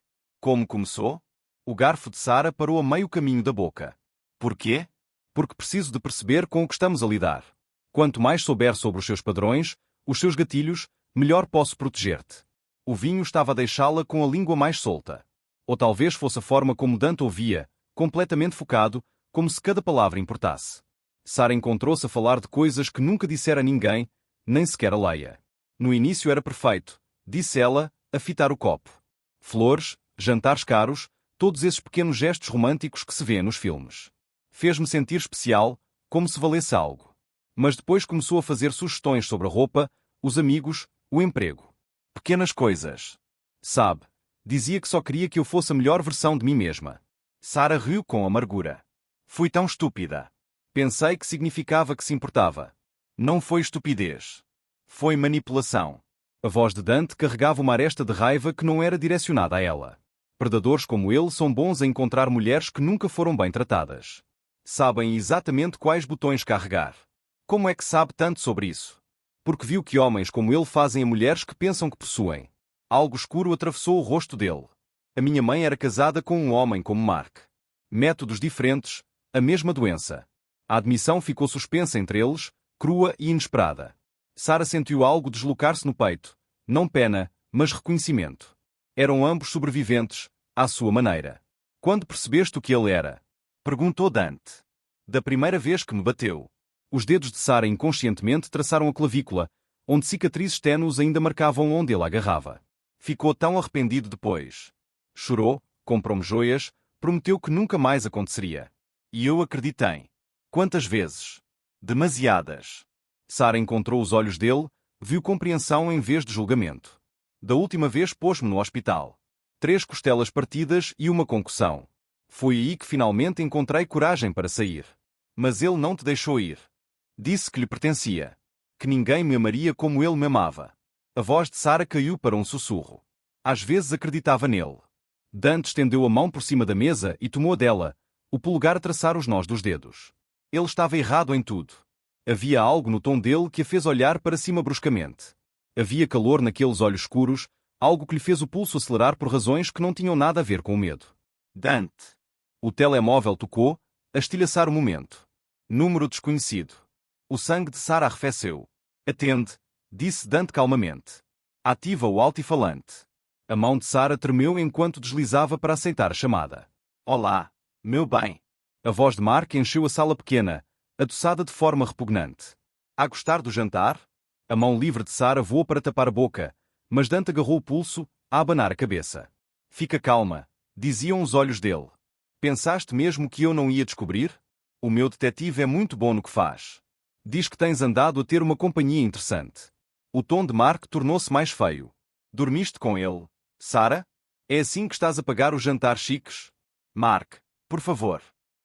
Como começou? O garfo de Sarah parou a meio caminho da boca. Porquê? Porque preciso de perceber com o que estamos a lidar. Quanto mais souber sobre os seus padrões, os seus gatilhos, melhor posso proteger-te. O vinho estava a deixá-la com a língua mais solta. Ou talvez fosse a forma como Dante ouvia, completamente focado, como se cada palavra importasse. Sarah encontrou-se a falar de coisas que nunca dissera a ninguém, nem sequer a Leia. No início era perfeito, disse ela, a fitar o copo. Flores, jantares caros, todos esses pequenos gestos românticos que se vêem nos filmes. Fez-me sentir especial, como se valesse algo. Mas depois começou a fazer sugestões sobre a roupa, os amigos, o emprego. Pequenas coisas. Sabe, dizia que só queria que eu fosse a melhor versão de mim mesma. Sarah riu com amargura. Fui tão estúpida. Pensei que significava que se importava. Não foi estupidez. Foi manipulação. A voz de Dante carregava uma aresta de raiva que não era direcionada a ela. Predadores como ele são bons a encontrar mulheres que nunca foram bem tratadas. Sabem exatamente quais botões carregar. Como é que sabe tanto sobre isso? Porque viu que homens como ele fazem a mulheres que pensam que possuem. Algo escuro atravessou o rosto dele. A minha mãe era casada com um homem como Mark. Métodos diferentes, a mesma doença. A admissão ficou suspensa entre eles, crua e inesperada. Sarah sentiu algo deslocar-se no peito. Não pena, mas reconhecimento. Eram ambos sobreviventes, à sua maneira. Quando percebeste o que ele era? Perguntou Dante. Da primeira vez que me bateu. Os dedos de Sarah inconscientemente traçaram a clavícula, onde cicatrizes ténues ainda marcavam onde ele agarrava. Ficou tão arrependido depois. Chorou, comprou-me joias, prometeu que nunca mais aconteceria. E eu acreditei. Quantas vezes? Demasiadas. Sarah encontrou os olhos dele, viu compreensão em vez de julgamento. Da última vez pôs-me no hospital. 3 costelas partidas e uma concussão. Foi aí que finalmente encontrei coragem para sair. Mas ele não te deixou ir. Disse que lhe pertencia. Que ninguém me amaria como ele me amava. A voz de Sarah caiu para um sussurro. Às vezes acreditava nele. Dante estendeu a mão por cima da mesa e tomou a dela, o polegar a traçar os nós dos dedos. Ele estava errado em tudo. Havia algo no tom dele que a fez olhar para cima bruscamente. Havia calor naqueles olhos escuros, algo que lhe fez o pulso acelerar por razões que não tinham nada a ver com o medo. Dante. O telemóvel tocou, a estilhaçar o momento. Número desconhecido. O sangue de Sarah arrefeceu. Atende, disse Dante calmamente. Ativa o altifalante. A mão de Sarah tremeu enquanto deslizava para aceitar a chamada. Olá, meu bem. A voz de Mark encheu a sala pequena, adoçada de forma repugnante. A gostar do jantar? A mão livre de Sarah voou para tapar a boca, mas Dante agarrou o pulso, a abanar a cabeça. Fica calma, diziam os olhos dele. Pensaste mesmo que eu não ia descobrir? O meu detetive é muito bom no que faz. Diz que tens andado a ter uma companhia interessante. O tom de Mark tornou-se mais feio. Dormiste com ele, Sarah? É assim que estás a pagar os jantares chiques? Mark, por favor.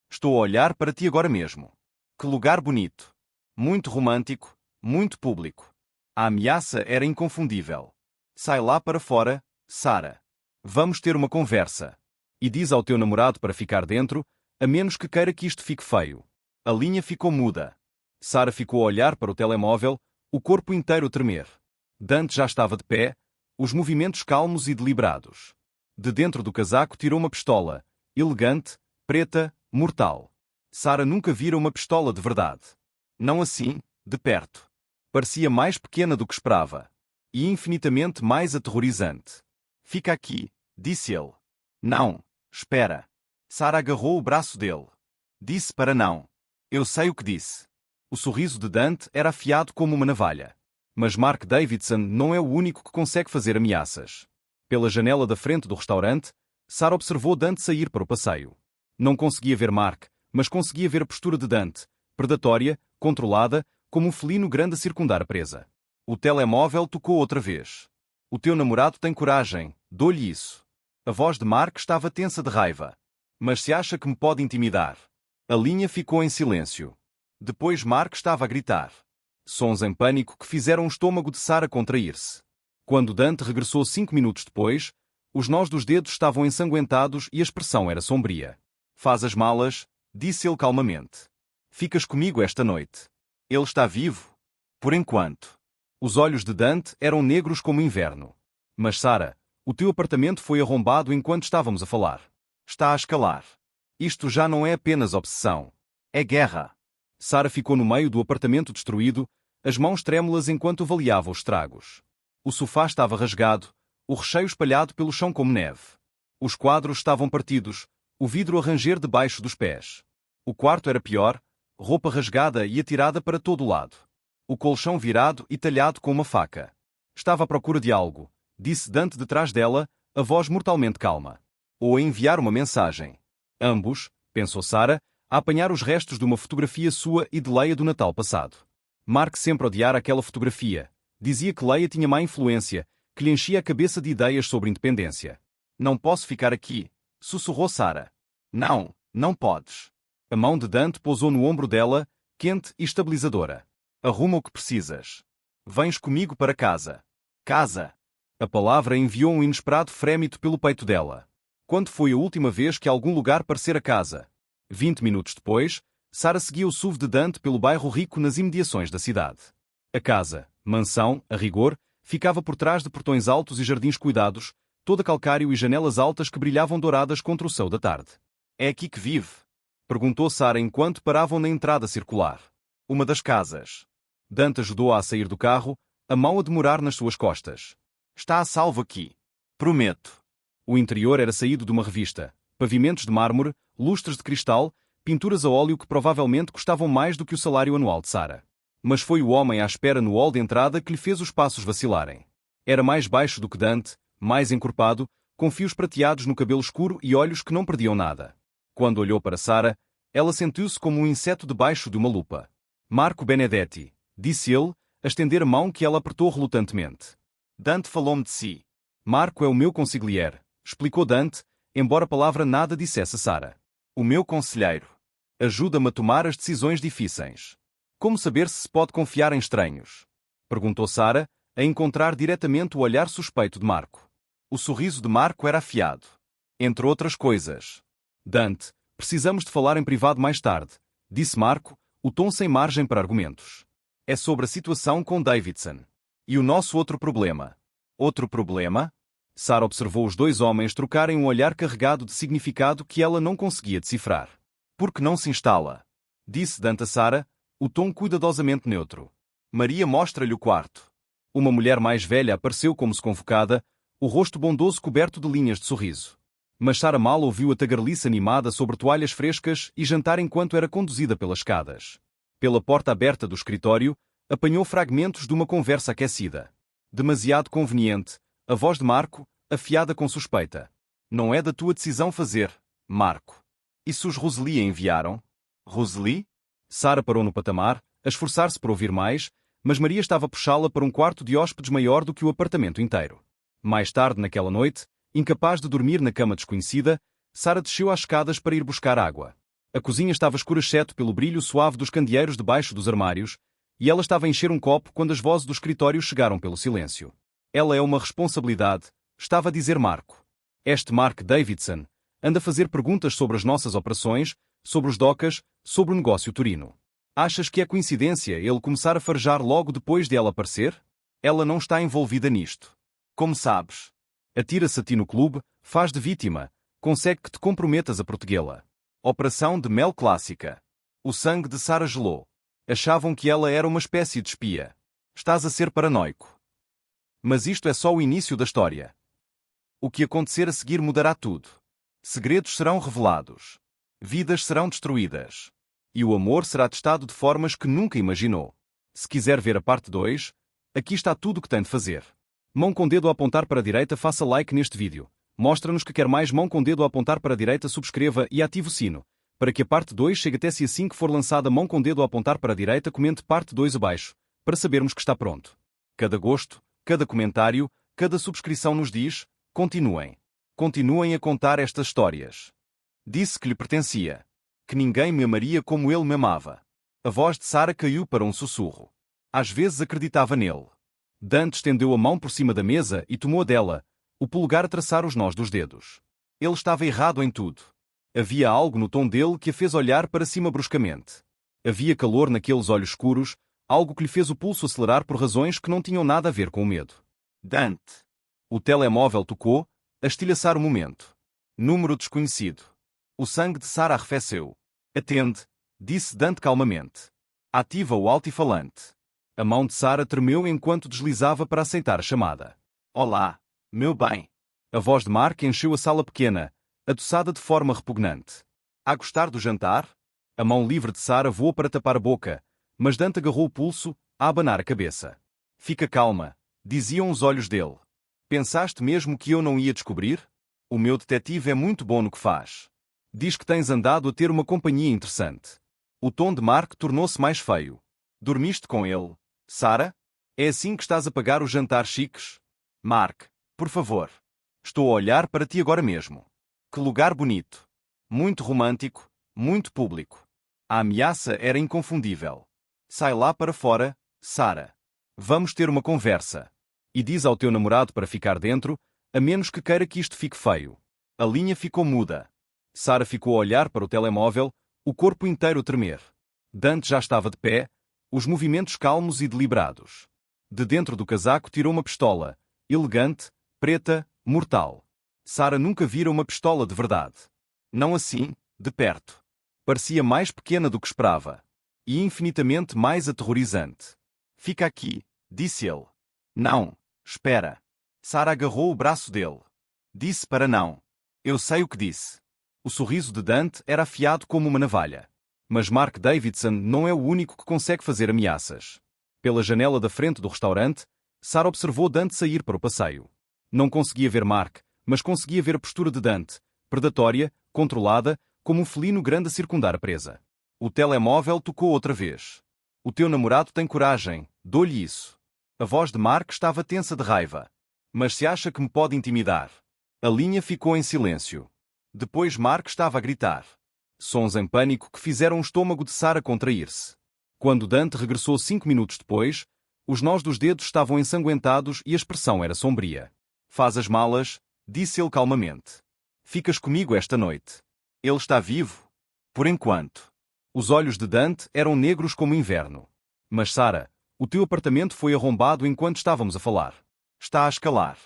Estou a olhar para ti agora mesmo. Que lugar bonito. Muito romântico, muito público. A ameaça era inconfundível. Sai lá para fora, Sarah. Vamos ter uma conversa. E diz ao teu namorado para ficar dentro, a menos que queira que isto fique feio. A linha ficou muda. Sarah ficou a olhar para o telemóvel, o corpo inteiro a tremer. Dante já estava de pé, os movimentos calmos e deliberados. De dentro do casaco tirou uma pistola, elegante, preta, mortal. Sarah nunca vira uma pistola de verdade. Não assim, de perto. Parecia mais pequena do que esperava. E infinitamente mais aterrorizante. Fica aqui, disse ele. Não, espera. Sarah agarrou o braço dele. Disse para não. Eu sei o que disse. O sorriso de Dante era afiado como uma navalha. Mas Mark Davidson não é o único que consegue fazer ameaças. Pela janela da frente do restaurante, Sarah observou Dante sair para o passeio. Não conseguia ver Mark, mas conseguia ver a postura de Dante, predatória, controlada, como um felino grande a circundar a presa. O telemóvel tocou outra vez. O teu namorado tem coragem, dou-lhe isso. A voz de Mark estava tensa de raiva. Mas se acha que me pode intimidar? A linha ficou em silêncio. Depois Mark estava a gritar. Sons em pânico que fizeram o estômago de Sarah contrair-se. Quando Dante regressou 5 minutos depois, os nós dos dedos estavam ensanguentados e a expressão era sombria. Faz as malas, disse ele calmamente. Ficas comigo esta noite. Ele está vivo? Por enquanto. Os olhos de Dante eram negros como inverno. Mas Sarah, o teu apartamento foi arrombado enquanto estávamos a falar. Está a escalar. Isto já não é apenas obsessão. É guerra. Sarah ficou no meio do apartamento destruído, as mãos trêmulas enquanto avaliava os estragos. O sofá estava rasgado, o recheio espalhado pelo chão como neve. Os quadros estavam partidos, o vidro a ranger debaixo dos pés. O quarto era pior, roupa rasgada e atirada para todo o lado. O colchão virado e talhado com uma faca. Estava à procura de algo, disse Dante detrás dela, a voz mortalmente calma. Ou a enviar uma mensagem. Ambos, pensou Sarah, a apanhar os restos de uma fotografia sua e de Leia do Natal passado. Mark sempre odiara aquela fotografia. Dizia que Leia tinha má influência, que lhe enchia a cabeça de ideias sobre independência. Não posso ficar aqui, sussurrou Sarah. Não, não podes. A mão de Dante pousou no ombro dela, quente e estabilizadora. Arruma o que precisas. Vens comigo para casa. Casa. A palavra enviou um inesperado frémito pelo peito dela. Quando foi a última vez que algum lugar parecera casa? 20 minutos depois, Sarah seguia o SUV de Dante pelo bairro rico nas imediações da cidade. A casa, mansão, a rigor, ficava por trás de portões altos e jardins cuidados, toda calcário e janelas altas que brilhavam douradas contra o céu da tarde. É aqui que vive? Perguntou Sarah enquanto paravam na entrada circular. Uma das casas. Dante ajudou-a a sair do carro, a mão a demorar nas suas costas. Está a salvo aqui. Prometo. O interior era saído de uma revista. Pavimentos de mármore, lustres de cristal, pinturas a óleo que provavelmente custavam mais do que o salário anual de Sarah. Mas foi o homem à espera no hall de entrada que lhe fez os passos vacilarem. Era mais baixo do que Dante, mais encorpado, com fios prateados no cabelo escuro e olhos que não perdiam nada. Quando olhou para Sarah, ela sentiu-se como um inseto debaixo de uma lupa. Marco Benedetti, disse ele, a estender a mão que ela apertou relutantemente. Dante falou-me de si. Marco é o meu consigliere, explicou Dante, embora a palavra nada dissesse a Sarah. O meu conselheiro. Ajuda-me a tomar as decisões difíceis. Como saber se pode confiar em estranhos? Perguntou Sarah, a encontrar diretamente o olhar suspeito de Marco. O sorriso de Marco era afiado. Entre outras coisas. Dante, precisamos de falar em privado mais tarde, disse Marco, o tom sem margem para argumentos. É sobre a situação com Davidson. E o nosso outro problema. Outro problema? Sarah observou os dois homens trocarem um olhar carregado de significado que ela não conseguia decifrar. Por que não se instala? Disse Dante a Sarah, o tom cuidadosamente neutro. Maria mostra-lhe o quarto. Uma mulher mais velha apareceu como se convocada, o rosto bondoso coberto de linhas de sorriso. Mas Sarah mal ouviu a tagarelice animada sobre toalhas frescas e jantar enquanto era conduzida pelas escadas. Pela porta aberta do escritório, apanhou fragmentos de uma conversa aquecida. Demasiado conveniente, a voz de Marco, afiada com suspeita. Não é da tua decisão fazer, Marco. E se os Roseli a enviaram? Roseli? Sarah parou no patamar, a esforçar-se para ouvir mais, mas Maria estava a puxá-la para um quarto de hóspedes maior do que o apartamento inteiro. Mais tarde naquela noite, incapaz de dormir na cama desconhecida, Sarah desceu às escadas para ir buscar água. A cozinha estava escura exceto pelo brilho suave dos candeeiros debaixo dos armários, e ela estava a encher um copo quando as vozes do escritório chegaram pelo silêncio. Ela é uma responsabilidade, estava a dizer Marco. Este Mark Davidson anda a fazer perguntas sobre as nossas operações, sobre os docas, sobre o negócio turino. Achas que é coincidência ele começar a farejar logo depois de ela aparecer? Ela não está envolvida nisto. Como sabes? Atira-se a ti no clube, faz de vítima, consegue que te comprometas a protegê-la. Operação de mel clássica. O sangue de Sarah gelou. Achavam que ela era uma espécie de espia. Estás a ser paranoico. Mas isto é só o início da história. O que acontecer a seguir mudará tudo. Segredos serão revelados. Vidas serão destruídas. E o amor será testado de formas que nunca imaginou. Se quiser ver a parte 2, aqui está tudo o que tem de fazer. Mão com dedo a apontar para a direita, faça like neste vídeo. Mostra-nos que quer mais. Mão com dedo a apontar para a direita, subscreva e ative o sino, para que a parte 2 chegue até si assim que for lançada. Mão com dedo a apontar para a direita, comente parte 2 abaixo, para sabermos que está pronto. Cada gosto, cada comentário, cada subscrição nos diz: continuem. Continuem a contar estas histórias. Disse que lhe pertencia. Que ninguém me amaria como ele me amava. A voz de Sara caiu para um sussurro. Às vezes acreditava nele. Dante estendeu a mão por cima da mesa e tomou a dela, o polegar a traçar os nós dos dedos. Ele estava errado em tudo. Havia algo no tom dele que a fez olhar para cima bruscamente. Havia calor naqueles olhos escuros, algo que lhe fez o pulso acelerar por razões que não tinham nada a ver com o medo. Dante. O telemóvel tocou, a estilhaçar o momento. Número desconhecido. O sangue de Sara arrefeceu. Atende, disse Dante calmamente. Ativa o altifalante. A mão de Sara tremeu enquanto deslizava para aceitar a chamada. Olá, meu bem. A voz de Mark encheu a sala pequena, adoçada de forma repugnante. A gostar do jantar? A mão livre de Sara voou para tapar a boca, mas Dante agarrou o pulso, a abanar a cabeça. Fica calma, diziam os olhos dele. Pensaste mesmo que eu não ia descobrir? O meu detetive é muito bom no que faz. Diz que tens andado a ter uma companhia interessante. O tom de Mark tornou-se mais feio. Dormiste com ele, Sara? É assim que estás a pagar os jantares chiques? Mark, por favor. Estou a olhar para ti agora mesmo. Que lugar bonito. Muito romântico, muito público. A ameaça era inconfundível. Sai lá para fora, Sara. Vamos ter uma conversa. E diz ao teu namorado para ficar dentro, a menos que queira que isto fique feio. A linha ficou muda. Sara ficou a olhar para o telemóvel, o corpo inteiro a tremer. Dante já estava de pé, os movimentos calmos e deliberados. De dentro do casaco tirou uma pistola, elegante, preta, mortal. Sara nunca vira uma pistola de verdade. Não assim, de perto. Parecia mais pequena do que esperava. E infinitamente mais aterrorizante. Fica aqui, disse ele. Não, espera. Sara agarrou o braço dele. Disse para não. Eu sei o que disse. O sorriso de Dante era afiado como uma navalha. Mas Mark Davidson não é o único que consegue fazer ameaças. Pela janela da frente do restaurante, Sara observou Dante sair para o passeio. Não conseguia ver Mark, mas conseguia ver a postura de Dante, predatória, controlada, como um felino grande a circundar a presa. O telemóvel tocou outra vez. O teu namorado tem coragem, dou-lhe isso. A voz de Mark estava tensa de raiva. Mas se acha que me pode intimidar? A linha ficou em silêncio. Depois Mark estava a gritar. Sons em pânico que fizeram o estômago de Sara contrair-se. Quando Dante regressou 5 minutos depois, os nós dos dedos estavam ensanguentados e a expressão era sombria. Faz as malas, disse ele calmamente. Ficas comigo esta noite. Ele está vivo? Por enquanto. Os olhos de Dante eram negros como o inverno. Mas Sara, o teu apartamento foi arrombado enquanto estávamos a falar. Está a escalar.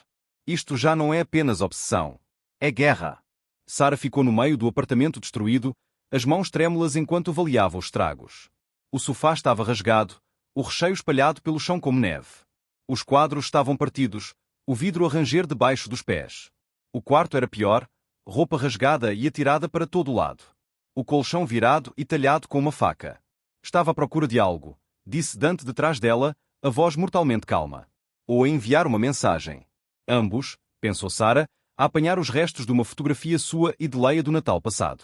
Isto já não é apenas obsessão. É guerra. Sara ficou no meio do apartamento destruído, as mãos trêmulas enquanto avaliava os estragos. O sofá estava rasgado, o recheio espalhado pelo chão como neve. Os quadros estavam partidos, o vidro a ranger debaixo dos pés. O quarto era pior, roupa rasgada e atirada para todo o lado. O colchão virado e talhado com uma faca. Estava à procura de algo, disse Dante detrás dela, a voz mortalmente calma. Ou a enviar uma mensagem. Ambos, pensou Sara, a apanhar os restos de uma fotografia sua e de Leia do Natal passado.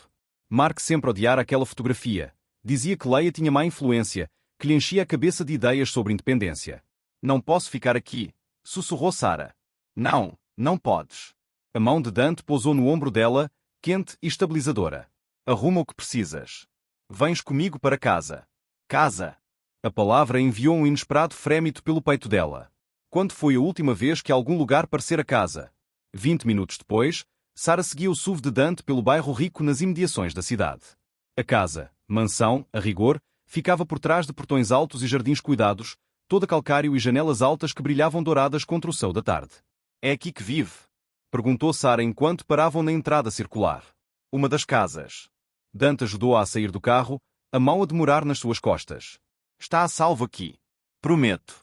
Mark sempre odiara aquela fotografia. Dizia que Leia tinha má influência, que lhe enchia a cabeça de ideias sobre independência. Não posso ficar aqui, sussurrou Sara. Não, não podes. A mão de Dante pousou no ombro dela, quente e estabilizadora. Arruma o que precisas. Vens comigo para casa. Casa. A palavra enviou um inesperado frêmito pelo peito dela. Quando foi a última vez que algum lugar parecera casa? 20 minutos depois, Sara seguia o SUV de Dante pelo bairro rico nas imediações da cidade. A casa, mansão, a rigor, ficava por trás de portões altos e jardins cuidados, toda calcário e janelas altas que brilhavam douradas contra o céu da tarde. É aqui que vive? Perguntou Sara enquanto paravam na entrada circular. Uma das casas. Dante ajudou-a a sair do carro, a mão a demorar nas suas costas. Está a salvo aqui. Prometo.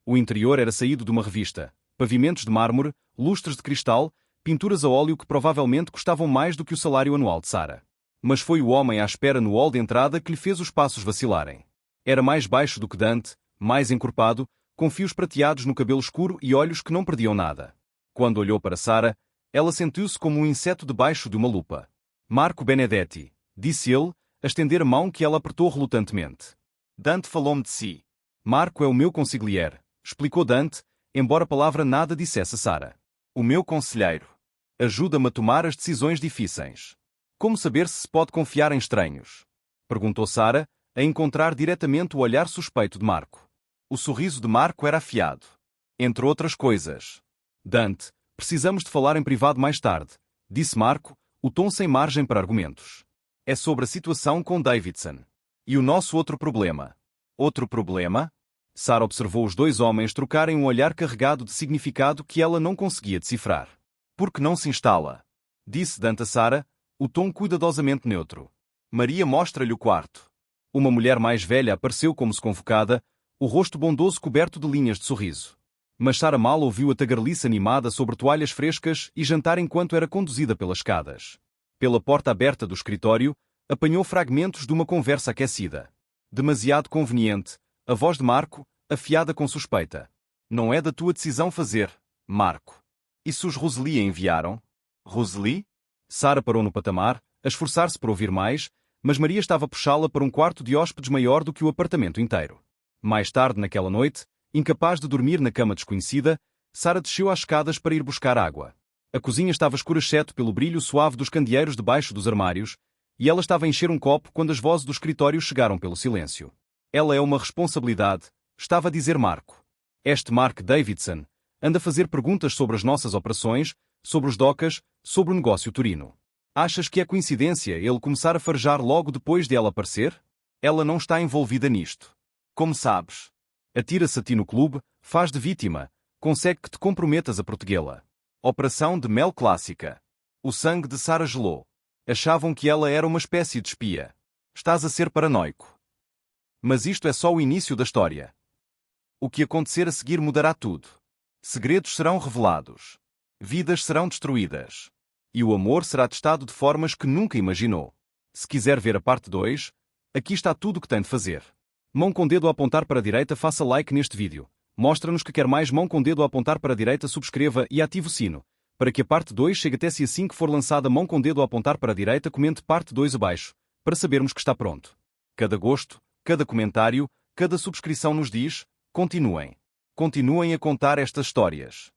O interior era saído de uma revista. Pavimentos de mármore, lustres de cristal, pinturas a óleo que provavelmente custavam mais do que o salário anual de Sara. Mas foi o homem à espera no hall de entrada que lhe fez os passos vacilarem. Era mais baixo do que Dante, mais encorpado, com fios prateados no cabelo escuro e olhos que não perdiam nada. Quando olhou para Sara, ela sentiu-se como um inseto debaixo de uma lupa. Marco Benedetti, disse ele, a estender a mão que ela apertou relutantemente. Dante falou-me de si. Marco é o meu consigliere, explicou Dante, embora a palavra nada dissesse a Sara. O meu conselheiro. Ajuda-me a tomar as decisões difíceis. Como saber se pode confiar em estranhos? Perguntou Sara, a encontrar diretamente o olhar suspeito de Marco. O sorriso de Marco era afiado. Entre outras coisas. Dante, precisamos de falar em privado mais tarde, disse Marco, o tom sem margem para argumentos. É sobre a situação com Davidson. E o nosso outro problema. Outro problema? Sara observou os dois homens trocarem um olhar carregado de significado que ela não conseguia decifrar. Por que não se instala? Disse Dante a Sara, o tom cuidadosamente neutro. Maria mostra-lhe o quarto. Uma mulher mais velha apareceu como se convocada, o rosto bondoso coberto de linhas de sorriso. Mas Sara mal ouviu a tagarelice animada sobre toalhas frescas e jantar enquanto era conduzida pelas escadas. Pela porta aberta do escritório, apanhou fragmentos de uma conversa aquecida. Demasiado conveniente, a voz de Marco, afiada com suspeita. Não é da tua decisão fazer, Marco. E se os Roseli a enviaram? Roseli? Sara parou no patamar, a esforçar-se por ouvir mais, mas Maria estava a puxá-la para um quarto de hóspedes maior do que o apartamento inteiro. Mais tarde naquela noite, incapaz de dormir na cama desconhecida, Sara desceu às escadas para ir buscar água. A cozinha estava escura exceto pelo brilho suave dos candeeiros debaixo dos armários, e ela estava a encher um copo quando as vozes do escritório chegaram pelo silêncio. Ela é uma responsabilidade, estava a dizer Marco. Este Mark Davidson anda a fazer perguntas sobre as nossas operações, sobre os docas, sobre o negócio turino. Achas que é coincidência ele começar a farejar logo depois de ela aparecer? Ela não está envolvida nisto. Como sabes? Atira-se a ti no clube, faz de vítima, consegue que te comprometas a protegê-la. Operação de mel clássica. O sangue de Sara gelou. Achavam que ela era uma espécie de espia. Estás a ser paranoico. Mas isto é só o início da história. O que acontecer a seguir mudará tudo. Segredos serão revelados. Vidas serão destruídas. E o amor será testado de formas que nunca imaginou. Se quiser ver a parte 2, aqui está tudo o que tem de fazer. Mão com dedo a apontar para a direita, faça like neste vídeo. Mostra-nos que quer mais. Mão com dedo a apontar para a direita, subscreva e ative o sino, para que a parte 2 chegue até si assim que for lançada. Mão com dedo a apontar para a direita, comente parte 2 abaixo, para sabermos que está pronto. Cada gosto, cada comentário, cada subscrição nos diz, continuem. Continuem a contar estas histórias.